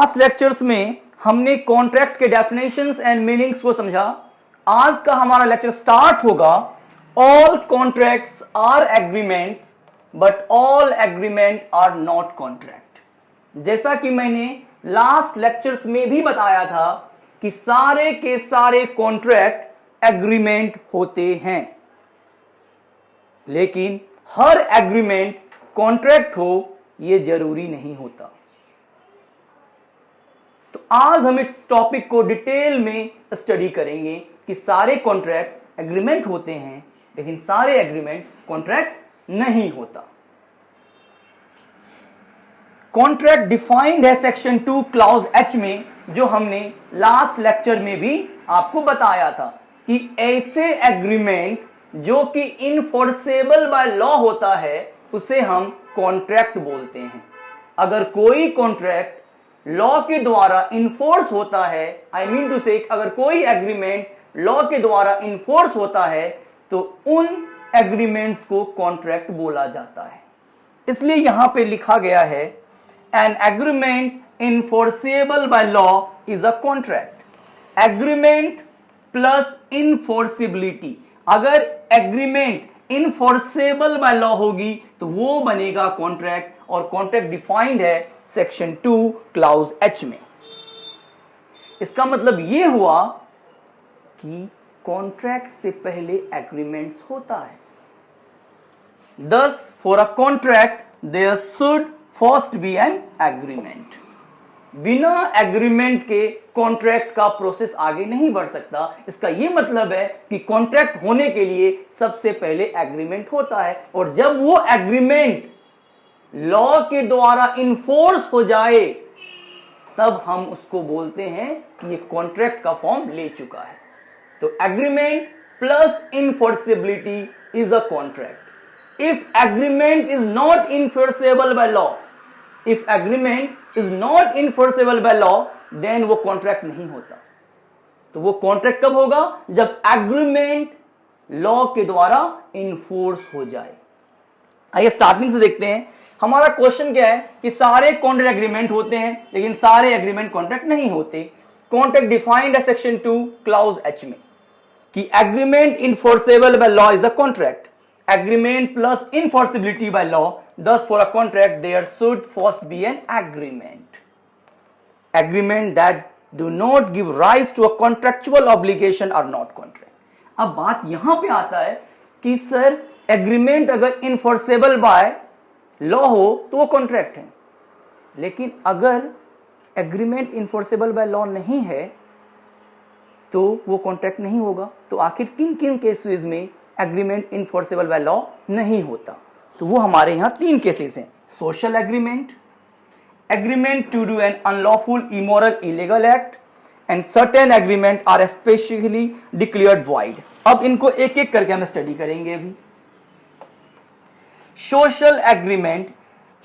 Last lectures में हमने contract के डेफिनेशंस एंड मीनिंग्स को समझा। आज का हमारा लेक्चर स्टार्ट होगा all contracts are agreements but all agreement are not contract. जैसा कि मैंने लास्ट लेक्चर्स में भी बताया था कि सारे के सारे कॉन्ट्रैक्ट एग्रीमेंट होते हैं, लेकिन हर एग्रीमेंट कॉन्ट्रैक्ट हो यह जरूरी नहीं होता। तो आज हम इस टॉपिक को डिटेल में स्टडी करेंगे कि सारे कॉन्ट्रैक्ट एग्रीमेंट होते हैं लेकिन सारे एग्रीमेंट कॉन्ट्रैक्ट नहीं होता। कॉन्ट्रैक्ट डिफाइंड है सेक्शन 2 क्लॉज एच में, जो हमने लास्ट लेक्चर में भी आपको बताया था कि ऐसे एग्रीमेंट जो कि इनफोर्सेबल बाय लॉ होता है उसे हम कॉन्ट्रैक्ट बोलते हैं। अगर कोई कॉन्ट्रैक्ट लॉ के द्वारा इन्फोर्स होता है, आई मीन टू से अगर कोई एग्रीमेंट लॉ के द्वारा इन्फोर्स होता है तो उन एग्रीमेंट्स को कॉन्ट्रैक्ट बोला जाता है। इसलिए यहां पे लिखा गया है an agreement enforceable by law is a contract. Agreement plus enforceability, अगर एग्रीमेंट इनफोर्सेबल बाय लॉ होगी तो वो बनेगा कॉन्ट्रैक्ट, और कॉन्ट्रैक्ट डिफाइंड है सेक्शन 2 क्लॉज एच में। इसका मतलब यह हुआ कि कॉन्ट्रैक्ट से पहले एग्रीमेंट्स होता है। Thus, for a contract there should first be an agreement. बिना एग्रीमेंट के कॉन्ट्रैक्ट का प्रोसेस आगे नहीं बढ़ सकता। इसका यह मतलब है कि कॉन्ट्रैक्ट होने के लिए सबसे पहले एग्रीमेंट होता है, और जब वो एग्रीमेंट लॉ के द्वारा इन्फोर्स हो जाए तब हम उसको बोलते हैं कि ये कॉन्ट्रैक्ट का फॉर्म ले चुका है। तो agreement plus enforceability is a contract. If agreement is not enforceable by law, if agreement is not enforceable by law, then वो कॉन्ट्रैक्ट नहीं होता। तो वो कॉन्ट्रैक्ट कब होगा? जब एग्रीमेंट लॉ के द्वारा इन्फोर्स हो जाए। आइए स्टार्टिंग से देखते हैं। हमारा क्वेश्चन क्या है कि सारे कॉन्ट्रैक्ट एग्रीमेंट होते हैं लेकिन सारे एग्रीमेंट कॉन्ट्रैक्ट नहीं होते। कॉन्ट्रैक्ट डिफाइंड है सेक्शन 2 क्लॉज एच में कि agreement enforceable by law is a contract. Agreement plus enforceability by law, thus for a contract there should first be an agreement. Agreement that do not give rise to a contractual obligation are not contract. अब बात यहां पे आता है कि sir agreement अगर enforceable by law हो तो वो कॉन्ट्रैक्ट है, लेकिन अगर एग्रीमेंट इनफोर्सेबल बाय लॉ नहीं है तो वो कॉन्ट्रैक्ट नहीं होगा। तो आखिर किन किन केसेस में एग्रीमेंट इनफोर्सेबल बाय लॉ नहीं होता? तो वो हमारे यहां 3 केसेस हैं। Social agreement, agreement to do an unlawful immoral illegal act, and certain agreement are specially declared void. अब इनको एक एक करके हम स्टडी करेंगे। अभी सोशल एग्रीमेंट,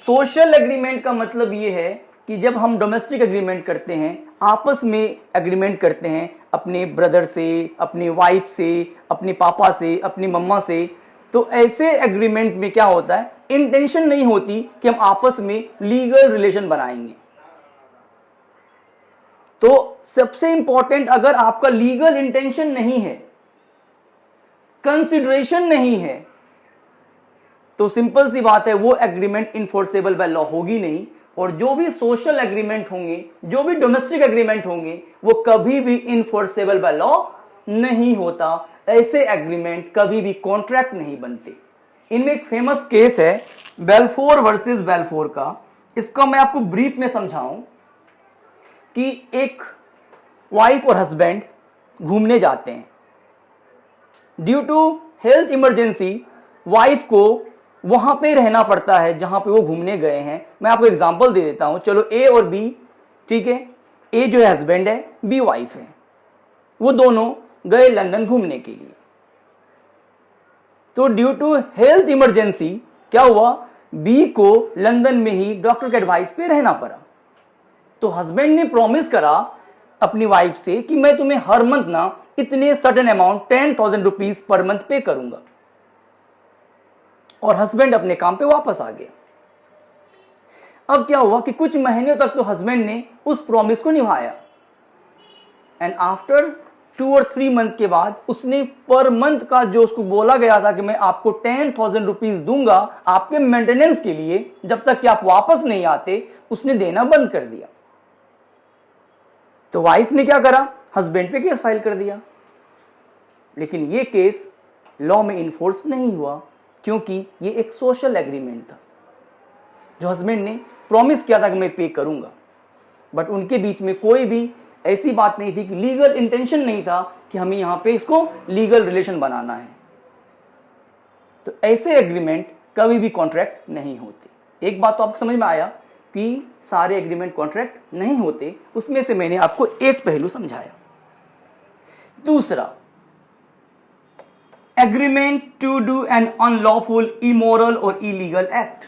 सोशल एग्रीमेंट का मतलब ये है कि जब हम डोमेस्टिक एग्रीमेंट करते हैं, आपस में एग्रीमेंट करते हैं अपने ब्रदर से, अपनी वाइफ से, अपने पापा से, अपनी मम्मा से, तो ऐसे एग्रीमेंट में क्या होता है, इंटेंशन नहीं होती कि हम आपस में लीगल रिलेशन बनाएंगे। तो सबसे इंपॉर्टेंट, अगर आपका लीगल इंटेंशन नहीं है, कंसिडरेशन नहीं है, तो सिंपल सी बात है वो एग्रीमेंट इनफोर्सेबल बाय लॉ होगी नहीं। और जो भी सोशल एग्रीमेंट होंगे, जो भी डोमेस्टिक एग्रीमेंट होंगे, वो कभी भी इनफोर्सेबल बाय लॉ नहीं होता। ऐसे एग्रीमेंट कभी भी कॉन्ट्रैक्ट नहीं बनते। इनमें एक फेमस केस है बेल्फोर वर्सेस बेल्फोर का। इसका मैं आपको ब्रीफ में समझाऊं कि एक वाइफ और हस्बैंड घूमने जाते हैं। Due to health emergency wife को वहां पे रहना पड़ता है जहां पे वो घूमने गए हैं। मैं आपको एग्जांपल दे देता हूं। चलो ए और बी, ठीक है, ए जो है हस्बैंड है, बी वाइफ है। वो दोनों गए लंदन घूमने के लिए। तो ड्यू टू हेल्थ इमरजेंसी क्या हुआ, बी को लंदन में ही डॉक्टर के एडवाइस पे रहना पड़ा। तो हस्बैंड ने प्रॉमिस करा अपनी वाइफ से कि मैं तुम्हें हर मंथ ना इतने certain amount 10,000 rupees per month पे करूंगा। और हस्बैंड अपने काम पे वापस आ गया। अब क्या हुआ कि कुछ महीनों तक तो हस्बैंड ने उस प्रॉमिस को निभाया, एंड आफ्टर 2 और 3 मंथ के बाद उसने पर मंथ का जो उसको बोला गया था कि मैं आपको 10,000 रुपीज दूंगा आपके मेंटेनेंस के लिए, जब तक कि आप वापस नहीं आते, उसने देना बंद कर दिया। तो वाइफ ने क्या करा, हस्बैंड पे केस फाइल कर दिया। लेकिन ये केस लॉ में इन्फोर्स नहीं हुआ, क्योंकि ये एक सोशल एग्रीमेंट था जो हस्बैंड ने प्रॉमिस किया था कि मैं पे करूंगा, बट उनके बीच में कोई भी ऐसी बात नहीं थी कि लीगल इंटेंशन नहीं था कि हमें यहां पे इसको लीगल रिलेशन बनाना है। तो ऐसे एग्रीमेंट कभी भी कॉन्ट्रैक्ट नहीं होते। एक बात तो आपको समझ में आया कि सारे एग्रीमेंट कॉन्ट्रैक्ट नहीं होते, उसमें से मैंने आपको एक पहलू समझाया। दूसरा, agreement to do an unlawful, immoral और इलीगल एक्ट।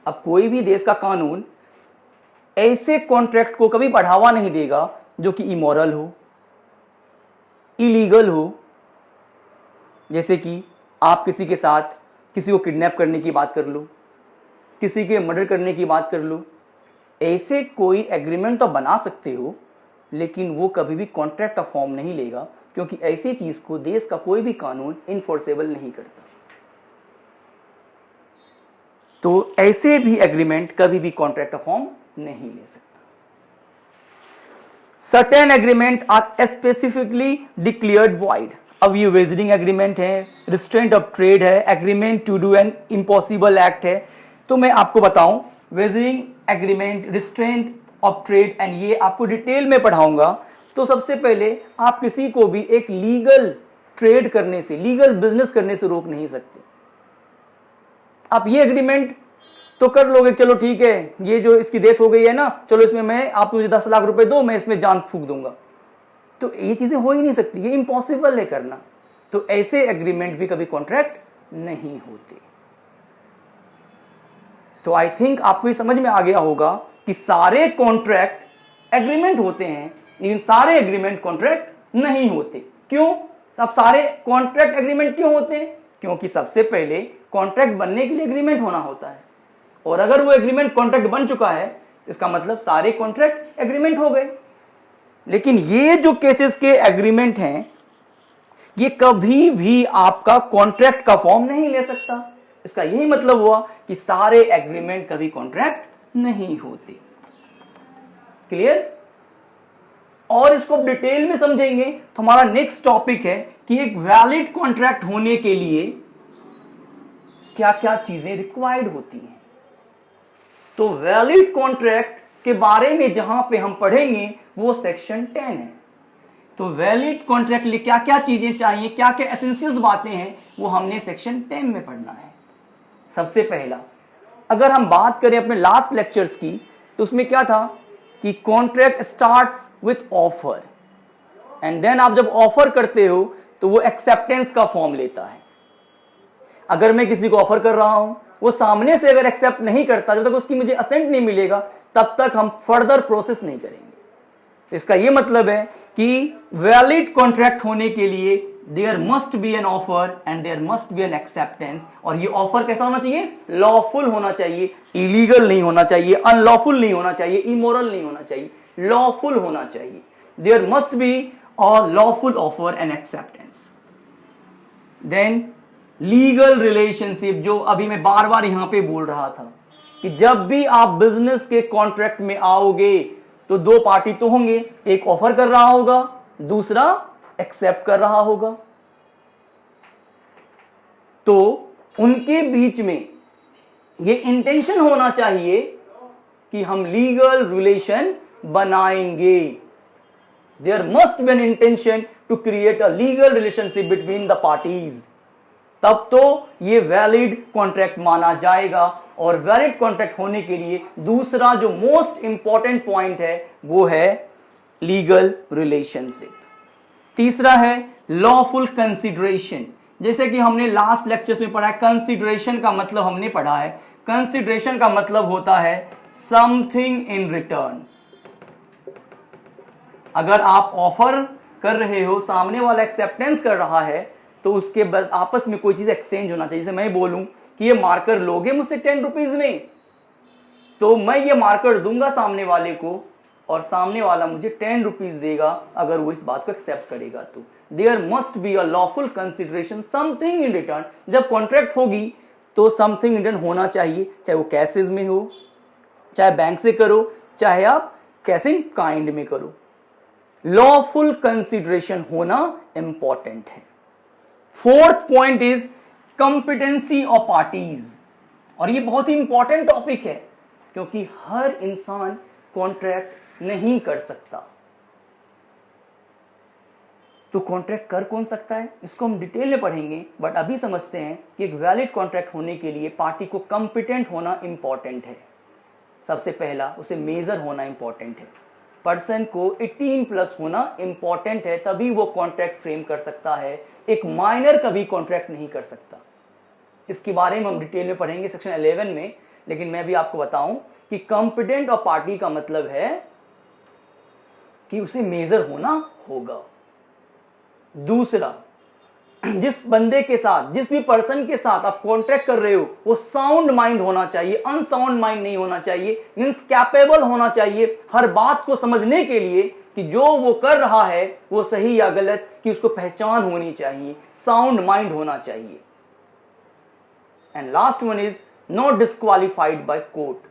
अब कोई भी देश का कानून ऐसे कॉन्ट्रैक्ट को कभी बढ़ावा नहीं देगा जो कि इमोरल हो, इलीगल हो। जैसे कि आप किसी के साथ किसी को किडनैप करने की बात कर लो, किसी के मर्डर करने की बात कर लो, ऐसे कोई एग्रीमेंट तो बना सकते हो, लेकिन वो कभी भी कॉन्ट्रैक्ट का फॉर्म नहीं लेगा, क्योंकि ऐसी चीज को देश का कोई भी कानून इन्फोर्सेबल नहीं करता। तो ऐसे भी एग्रीमेंट कभी भी कॉन्ट्रैक्ट का फॉर्म नहीं ले सकता। Certain agreement are specifically declared void. अब ये वेजिंग एग्रीमेंट है, रिस्ट्रेंट ऑफ ट्रेड है, agreement to do an impossible act है। तो मैं आपको बताऊं, wagering agreement, restraint of trade, and ये आपको डिटेल में पढ़ाऊंगा। तो सबसे पहले आप किसी को भी एक लीगल ट्रेड करने से, लीगल बिजनेस करने से रोक नहीं सकते। आप ये एग्रीमेंट तो कर लोगे, चलो ठीक है, ये जो इसकी डेथ हो गई है ना, चलो इसमें मैं, आप मुझे 10 लाख रुपए दो, मैं इसमें जान फूंक दूंगा। तो ये चीजें हो ही नहीं सकती, ये इम्पॉसिबल है करना। तो ऐसे एग्रीमेंट भी कभी कॉन्ट्रैक्ट नहीं होते। तो आई थिंक आपको ये समझ में आ गया होगा कि सारे कॉन्ट्रैक्ट एग्रीमेंट होते हैं, लेकिन सारे एग्रीमेंट कॉन्ट्रैक्ट नहीं होते। क्यों? अब सारे कॉन्ट्रैक्ट एग्रीमेंट क्यों होते हैं? क्योंकि सबसे पहले कॉन्ट्रैक्ट बनने के लिए एग्रीमेंट होना होता है, और अगर वो एग्रीमेंट कॉन्ट्रैक्ट बन चुका है, इसका मतलब सारे कॉन्ट्रैक्ट एग्रीमेंट हो गए। लेकिन ये जो केसेस के एग्रीमेंट हैं, ये कभी भी आपका कॉन्ट्रैक्ट का फॉर्म नहीं ले सकता। इसका यही मतलब हुआ कि सारे एग्रीमेंट कभी कॉन्ट्रैक्ट नहीं होते। क्लियर? और इसको डिटेल में समझेंगे तो हमारा नेक्स्ट टॉपिक है कि एक वैलिड कॉन्ट्रैक्ट होने के लिए क्या क्या चीजें रिक्वायर्ड होती हैं। तो वैलिड कॉन्ट्रैक्ट के बारे में जहां पे हम पढ़ेंगे वो सेक्शन 10 है। तो वैलिड कॉन्ट्रैक्ट लिए क्या क्या चीजें चाहिए, क्या क्या एसेंशियल्स बातें हैं, वो हमने सेक्शन 10 में पढ़ना है। सबसे पहला, अगर हम बात करें अपने लास्ट लेक्चर्स की, तो उसमें क्या था कि contract starts with offer, and then आप जब ऑफर करते हो तो वो एक्सेप्टेंस का फॉर्म लेता है। अगर मैं किसी को ऑफर कर रहा हूं, वो सामने से अगर एक्सेप्ट नहीं करता, जब तक उसकी मुझे असेंट नहीं मिलेगा, तब तक हम फर्दर प्रोसेस नहीं करेंगे। इसका यह मतलब है कि वैलिड कॉन्ट्रैक्ट होने के लिए there must be an offer and there must be an acceptance. और ये ऑफर कैसा होना चाहिए? लॉफुल होना चाहिए, इलीगल नहीं होना चाहिए, अनलॉफुल नहीं होना चाहिए, इमोरल नहीं होना चाहिए, लॉफुल होना चाहिए। There must be a lawful offer and acceptance. Then legal relationship, जो अभी मैं बार बार यहां पे बोल रहा था कि जब भी आप बिजनेस के कॉन्ट्रैक्ट में आओगे तो दो पार्टी तो होंगे, एक ऑफर कर रहा होगा, दूसरा एक्सेप्ट कर रहा होगा। तो उनके बीच में ये इंटेंशन होना चाहिए कि हम लीगल रिलेशन बनाएंगे। There must be an intention to create a legal relationship between the parties, तब तो ये वैलिड कॉन्ट्रैक्ट माना जाएगा। और वैलिड कॉन्ट्रैक्ट होने के लिए दूसरा जो मोस्ट इंपॉर्टेंट पॉइंट है वो है लीगल रिलेशनशिप। तीसरा है लॉफुल कंसिडरेशन। जैसे कि हमने लास्ट लेक्चर्स में पढ़ा है, कंसिडरेशन का मतलब हमने पढ़ा है, कंसिडरेशन का मतलब होता है समथिंग इन रिटर्न। अगर आप ऑफर कर रहे हो, सामने वाला एक्सेप्टेंस कर रहा है, तो उसके बाद आपस में कोई चीज एक्सचेंज होना चाहिए। जैसे मैं बोलूं कि ये मार्कर लोगे मुझसे 10 रुपीज में, तो मैं ये मार्कर दूंगा सामने वाले को और सामने वाला मुझे 10 रुपीज देगा अगर वो इस बात को एक्सेप्ट करेगा। तो there must be a lawful consideration something in return. जब कॉन्ट्रैक्ट होगी तो समथिंग इन रिटर्न होना चाहिए, चाहे वो कैशेज में हो, चाहे बैंक से करो, चाहे आप कैश इन काइंड में करो। लॉफुल कंसिडरेशन होना इंपॉर्टेंट है। Fourth point is competency of parties, और ये बहुत ही इंपॉर्टेंट टॉपिक है क्योंकि हर इंसान कॉन्ट्रैक्ट नहीं कर सकता। तो कॉन्ट्रैक्ट कर कौन सकता है इसको हम डिटेल में पढ़ेंगे, बट अभी समझते हैं कि एक वैलिड कॉन्ट्रैक्ट होने के लिए पार्टी को कॉम्पिटेंट होना इंपॉर्टेंट है। सबसे पहला उसे मेजर होना इंपॉर्टेंट है। पर्सन को 18+ होना इंपॉर्टेंट है, तभी वो कॉन्ट्रैक्ट फ्रेम कर सकता है। एक माइनर कभी कॉन्ट्रैक्ट नहीं कर सकता। इसके बारे में हम डिटेल में पढ़ेंगे सेक्शन 11 में, लेकिन मैं भी आपको बताऊं कि कॉम्पिटेंट और पार्टी का मतलब है कि उसे मेजर होना होगा। दूसरा, जिस बंदे के साथ, जिस भी पर्सन के साथ आप कॉन्ट्रैक्ट कर रहे हो वो साउंड माइंड होना चाहिए, अनसाउंड माइंड नहीं होना चाहिए। मींस कैपेबल होना चाहिए हर बात को समझने के लिए कि जो वो कर रहा है वो सही या गलत, कि उसको पहचान होनी चाहिए, साउंड माइंड होना चाहिए। And last one is not disqualified by court.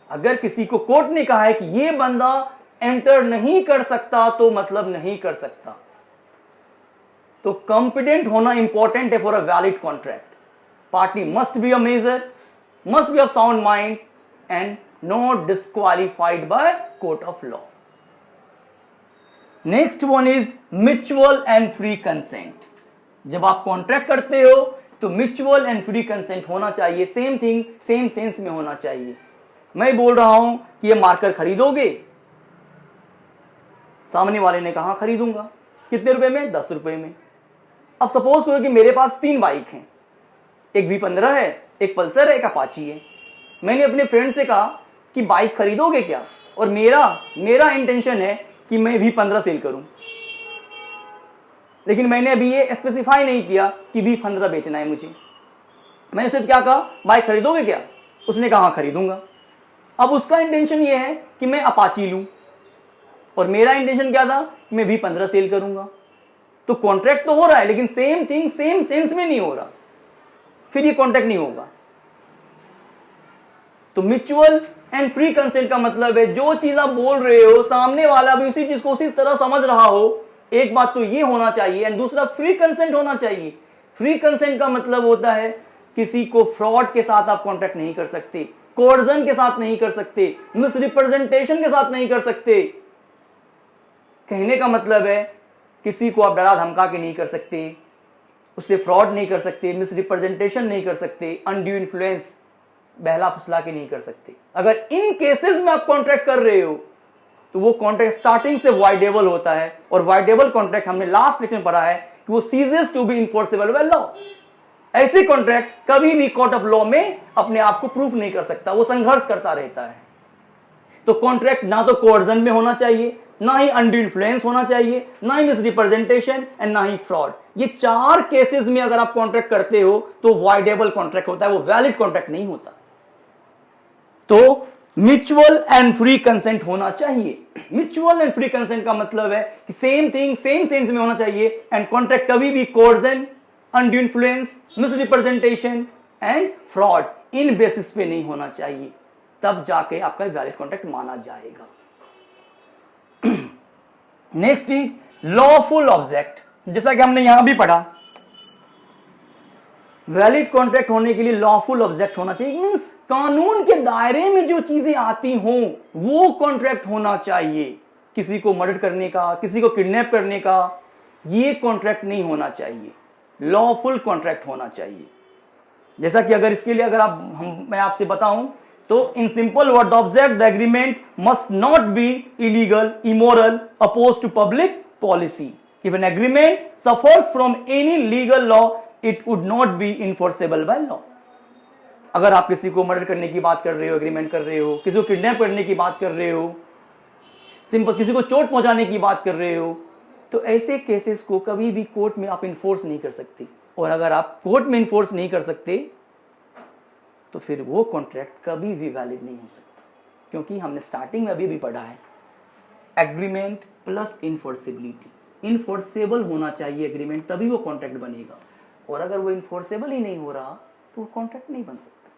अगर किसी को कोर्ट ने कहा है कि ये बंदा एंटर नहीं कर सकता तो मतलब नहीं कर सकता। तो कॉम्पिटेंट होना इंपॉर्टेंट है for a valid contract. Party must be a major, must be of sound mind and not disqualified by court of law. Next one is mutual and free consent. जब आप कॉन्ट्रैक्ट करते हो तो mutual and free consent होना चाहिए। Same thing same sense में होना चाहिए। मैं बोल रहा हूं कि ये मार्कर खरीदोगे, सामने वाले ने कहा खरीदूंगा। कितने रुपए में? 10 रुपए में। अब सपोज करो कि मेरे पास 3 बाइक हैं, एक V15 है, एक पल्सर है, एक अपाची है। मैंने अपने फ्रेंड से कहा कि बाइक खरीदोगे क्या, और मेरा इंटेंशन है कि मैं V15 सेल करूं, लेकिन मैंने अभी ये स्पेसिफाई नहीं किया कि V15 बेचना है मुझे। मैंने सिर्फ क्या कहा, बाइक खरीदोगे क्या? उसने कहा खरीदूंगा। अब उसका इंटेंशन ये है कि मैं अपाची लूं और मेरा इंटेंशन क्या था कि मैं V15 सेल करूंगा। तो कॉन्ट्रैक्ट तो हो रहा है लेकिन सेम थिंग सेम सेंस में नहीं हो रहा, फिर ये कॉन्ट्रैक्ट नहीं होगा। तो म्यूचुअल एंड फ्री कंसेंट का मतलब है जो चीज आप बोल रहे हो सामने वाला भी उसी चीज को उसी तरह समझ रहा हो। एक बात तो ये होना चाहिए एंड दूसरा फ्री कंसेंट होना चाहिए। फ्री कंसेंट का मतलब होता है किसी को फ्रॉड के साथ आप कॉन्ट्रैक्ट नहीं कर सकते, कोर्जन के साथ नहीं कर सकते, मिसरिप्रेजेंटेशन के साथ नहीं कर सकते। कहने का मतलब है किसी को आप डरा धमका के नहीं कर सकते, उससे फ्रॉड नहीं कर सकते, मिसरिप्रेजेंटेशन नहीं कर सकते, अनड्यू इन्फ्लुएंस बहला फुसला के नहीं कर सकते। अगर इन केसेस में आप कॉन्ट्रैक्ट कर रहे हो तो वो कॉन्ट्रैक्ट स्टार्टिंग से वाइडेबल होता है, और वाइडेबल कॉन्ट्रैक्ट हमने लास्ट लेक्चर में पढ़ा है कि वो ceases to be enforceable by law. ऐसे कॉन्ट्रैक्ट कभी भी कोर्ट ऑफ लॉ में अपने आप को प्रूफ नहीं कर सकता, वो संघर्ष करता रहता है। तो कॉन्ट्रैक्ट ना तो कोर्जन में होना चाहिए, ना ही अनड्यू इन्फ्लुएंस होना चाहिए, ना ही मिसरिप्रेजेंटेशन एंड ना ही फ्रॉड। ये 4 केसेस में अगर आप कॉन्ट्रैक्ट करते हो तो वाइडेबल कॉन्ट्रैक्ट होता है, वो वैलिड कॉन्ट्रैक्ट नहीं होता। तो म्यूचुअल एंड फ्री कंसेंट होना चाहिए। म्यूचुअल एंड फ्री कंसेंट का मतलब है कि सेम थिंग सेम सेंस में होना चाहिए एंड कॉन्ट्रैक्ट कभी भी coercion, undue influence, misrepresentation and fraud in basis पे नहीं होना चाहिए, तब जाके आपका वैलिड कॉन्ट्रैक्ट माना जाएगा। Next is lawful object. जैसा कि हमने यहां भी पढ़ा, वैलिड कॉन्ट्रैक्ट होने के लिए लॉफुल ऑब्जेक्ट होना चाहिए। मींस कानून के दायरे में जो चीजें आती हों वो कॉन्ट्रैक्ट होना चाहिए। किसी को मर्डर करने का, किसी को किडनैप करने का, ये कॉन्ट्रैक्ट नहीं होना चाहिए, लॉफुल कॉन्ट्रैक्ट होना चाहिए। जैसा कि अगर इसके लिए अगर मैं आपसे बताऊं तो in simple word object the agreement must not be illegal, immoral, oppose to public policy. If an agreement suffers from any legal law it would not be enforceable by law. अगर आप किसी को मर्डर करने की बात कर रहे हो, एग्रीमेंट कर रहे हो, किसी को किडनैप करने की बात कर रहे हो, सिंपल किसी को चोट पहुंचाने की बात कर रहे हो, तो ऐसे केसेस को कभी भी कोर्ट में आप इन्फोर्स नहीं कर सकते। और अगर आप कोर्ट में इन्फोर्स नहीं कर सकते तो फिर वो कॉन्ट्रैक्ट कभी भी वैलिड नहीं हो सकता, क्योंकि हमने स्टार्टिंग में अभी भी पढ़ा है एग्रीमेंट प्लस इन्फोर्सेबिलिटी। इन्फोर्सेबल होना चाहिए एग्रीमेंट, तभी वो कॉन्ट्रैक्ट बनेगा, और अगर वो इन्फोर्सेबल ही नहीं हो रहा तो वो कॉन्ट्रैक्ट नहीं बन सकता।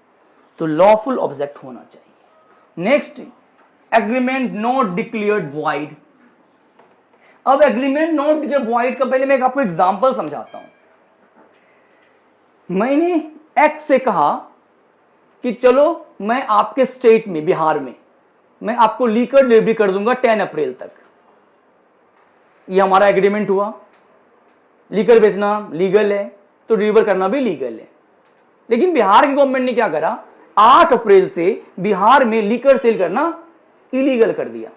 तो लॉफुल ऑब्जेक्ट होना चाहिए। Next, agreement not declared void. अब एग्रीमेंट नॉट डिक्लेयर्ड वॉइड का पहले मैं आपको एग्जांपल समझाता हूं। मैंने एक्स से कहा कि चलो मैं आपके स्टेट में, बिहार में, मैं आपको लीकर डिलीवरी कर दूंगा 10 अप्रैल तक। ये हमारा एग्रीमेंट हुआ। लीकर बेचना लीगल है तो डिलीवर करना भी लीगल है। लेकिन बिहार की गवर्नमेंट ने क्या करा, 8 अप्रैल से बिहार में लीकर सेल करना इलीगल कर दिया।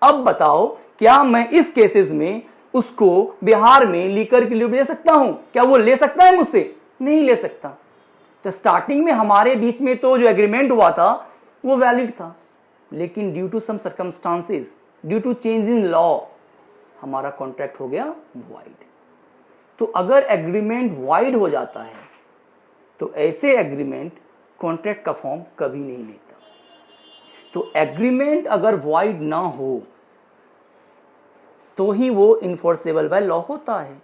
अब बताओ, क्या मैं इस केसेस में उसको बिहार में लीकर की डिलीवरी दे सकता हूं? क्या वो ले सकता है मुझसे? नहीं ले सकता। तो स्टार्टिंग में हमारे बीच में तो जो एग्रीमेंट हुआ था वो वैलिड था, लेकिन due to some circumstances, due to change in law, हमारा कॉन्ट्रैक्ट हो गया वॉइड। तो अगर एग्रीमेंट वॉइड हो जाता है तो ऐसे एग्रीमेंट कॉन्ट्रैक्ट का फॉर्म कभी नहीं लेता। तो एग्रीमेंट अगर वॉइड ना हो तो ही वो इन्फोर्सेबल बाय लॉ होता है।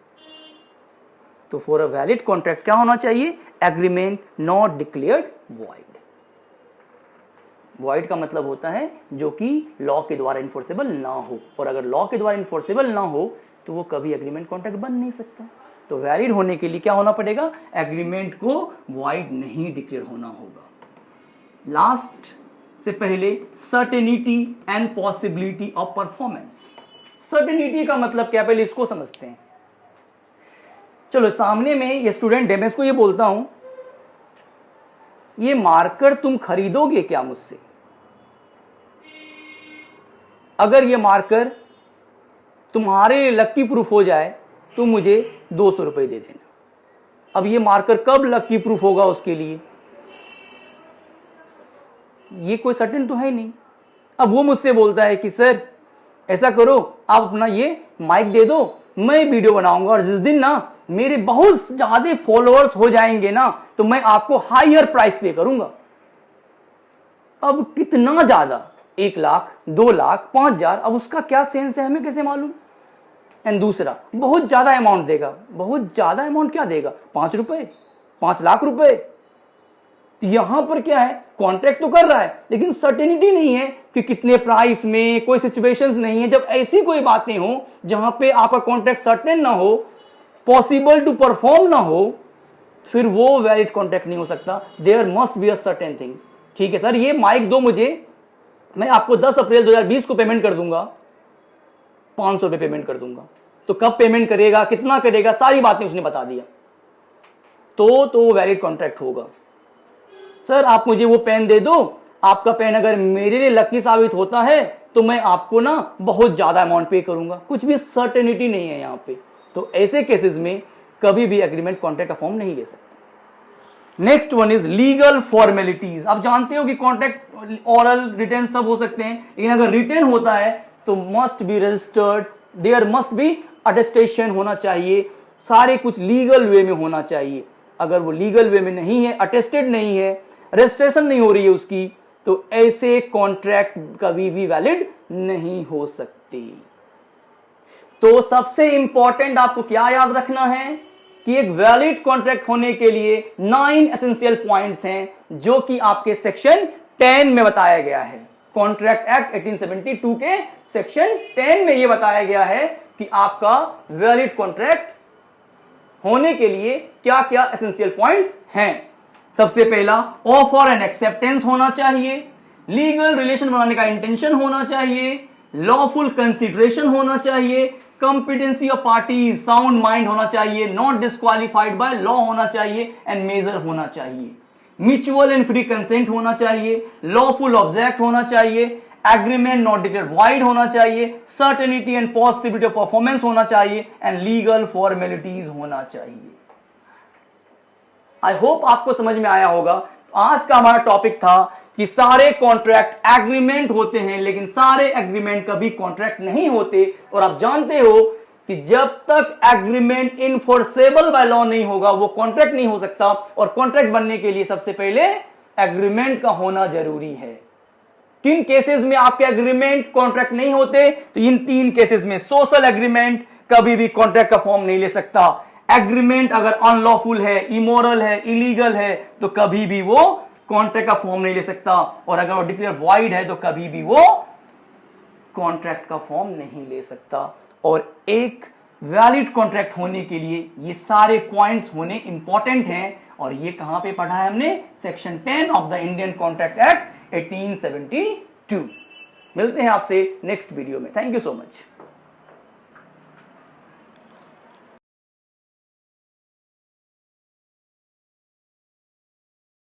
तो फॉर अ वैलिड कॉन्ट्रैक्ट क्या होना चाहिए? Agreement not declared void. Void का मतलब होता है जो कि लॉ के द्वारा इन्फोर्सेबल ना हो, और अगर लॉ के द्वारा इन्फोर्सेबल ना हो तो वो कभी एग्रीमेंट कॉन्ट्रैक्ट बन नहीं सकता। तो वैलिड होने के लिए क्या होना पड़ेगा? एग्रीमेंट को वॉइड नहीं डिक्लेयर होना होगा। लास्ट से पहले certainty and possibility of performance. Certainty का मतलब क्या, पहले इसको समझते हैं। चलो, सामने में ये स्टूडेंट है, मैं इसको ये बोलता हूं, ये मार्कर तुम खरीदोगे क्या मुझसे? अगर ये मार्कर तुम्हारे लक्की प्रूफ हो जाए तो मुझे 200 रुपए दे देना। अब ये मार्कर कब लक्की प्रूफ होगा उसके लिए? ये कोई सर्टेन तो है नहीं। अब वो मुझसे बोलता है कि सर ऐसा करो, आप अपना ये माइक दे दो, मैं वीडियो बनाऊंगा, और जिस दिन ना मेरे बहुत ज्यादा फॉलोअर्स हो जाएंगे ना तो मैं आपको हायर प्राइस पे करूंगा। अब कितना ज्यादा? 1 लाख, 2 लाख, 5,000? अब उसका क्या सेंस है, हमें कैसे मालूम? एंड दूसरा, बहुत ज्यादा अमाउंट देगा। बहुत ज्यादा अमाउंट क्या देगा? 5 रुपए, 5 लाख रुपए। तो यहां पर क्या है, कॉन्ट्रैक्ट तो कर रहा है लेकिन सर्टेनिटी नहीं है कि कितने प्राइस में, कोई सिचुएशंस नहीं है। जब ऐसी कोई बातें हो जहां पे आपका कॉन्ट्रैक्ट सर्टेन ना हो, पॉसिबल टू परफॉर्म ना हो, फिर वो वैलिड कॉन्ट्रैक्ट नहीं हो सकता। There must be a certain thing. ठीक है सर, ये माइक दो मुझे, मैं आपको 10 अप्रैल 2020 को पेमेंट कर दूंगा, 500 रुपए पेमेंट कर दूंगा। तो कब पेमेंट करेगा, कितना करेगा, सारी बातें उसने बता दिया, तो वैलिड कॉन्ट्रैक्ट होगा। सर आप मुझे वो पेन दे दो, आपका पेन अगर मेरे लिए लकी साबित होता है तो मैं आपको ना बहुत ज्यादा अमाउंट पे करूंगा। कुछ भी सर्टेनिटी नहीं है यहां पे। तो ऐसे केसेस में कभी भी एग्रीमेंट कॉन्ट्रैक्ट का फॉर्म नहीं ले सकते। Next one is legal formalities. आप जानते हो कि कॉन्ट्रैक्ट ऑरल, रिटन सब हो सकते हैं, लेकिन अगर रिटन होता है तो must be registered, there must be attestation होना चाहिए, सारे कुछ लीगल वे में होना चाहिए। अगर वो लीगल वे में नहीं है, अटेस्टेड नहीं है, रजिस्ट्रेशन नहीं हो रही है उसकी, तो ऐसे कॉन्ट्रैक्ट कभी भी वैलिड नहीं हो सकते। तो सबसे इंपॉर्टेंट आपको क्या याद रखना है कि एक वैलिड कॉन्ट्रैक्ट होने के लिए 9 एसेंशियल पॉइंट्स हैं, जो कि आपके सेक्शन 10 में बताया गया है। कॉन्ट्रैक्ट एक्ट 1872 के सेक्शन 10 में यह बताया गया है कि आपका वैलिड कॉन्ट्रैक्ट होने के लिए क्या क्या एसेंशियल पॉइंट्स हैं। सबसे पहला, ऑफर एंड एक्सेप्टेंस होना चाहिए, लीगल रिलेशन बनाने का इंटेंशन होना चाहिए, लॉफुल कंसिडरेशन होना चाहिए, competency of party, sound mind होना चाहिए, नॉट डिस्क्वालिफाइड बाय लॉ होना चाहिए, एंड मेजर होना चाहिए, म्यूचुअल एंड फ्री कंसेंट होना चाहिए, लॉफुल ऑब्जेक्ट होना चाहिए, एग्रीमेंट नॉट डिक्लेयर्ड वॉइड होना चाहिए, certainty and possibility of performance होना चाहिए, एंड लीगल फॉर्मेलिटीज होना चाहिए। आई होप आपको समझ में आया होगा। तो आज का हमारा टॉपिक था कि सारे कॉन्ट्रैक्ट एग्रीमेंट होते हैं, लेकिन सारे एग्रीमेंट कभी कॉन्ट्रैक्ट नहीं होते। और आप जानते हो कि जब तक एग्रीमेंट इनफोर्सेबल बाय लॉ नहीं होगा वो कॉन्ट्रैक्ट नहीं हो सकता। और कॉन्ट्रैक्ट बनने के लिए सबसे पहले एग्रीमेंट का होना जरूरी है। किन केसेस में आपके एग्रीमेंट कॉन्ट्रैक्ट नहीं होते? तो इन 3 केसेस में सोशल एग्रीमेंट कभी भी कॉन्ट्रैक्ट का फॉर्म नहीं ले सकता। एग्रीमेंट अगर अनलॉफुल है, इमोरल है, इलीगल है, तो कभी भी वो कॉन्ट्रैक्ट का फॉर्म नहीं ले सकता। और अगर वो डिक्लेयर वॉइड है तो कभी भी वो कॉन्ट्रैक्ट का फॉर्म नहीं ले सकता। और एक वैलिड कॉन्ट्रैक्ट होने के लिए ये सारे पॉइंट्स होने इंपॉर्टेंट हैं। और ये कहां पे पढ़ा है हमने? Section 10 of the Indian contract act 1872। मिलते हैं आपसे नेक्स्ट वीडियो में। Thank you so much.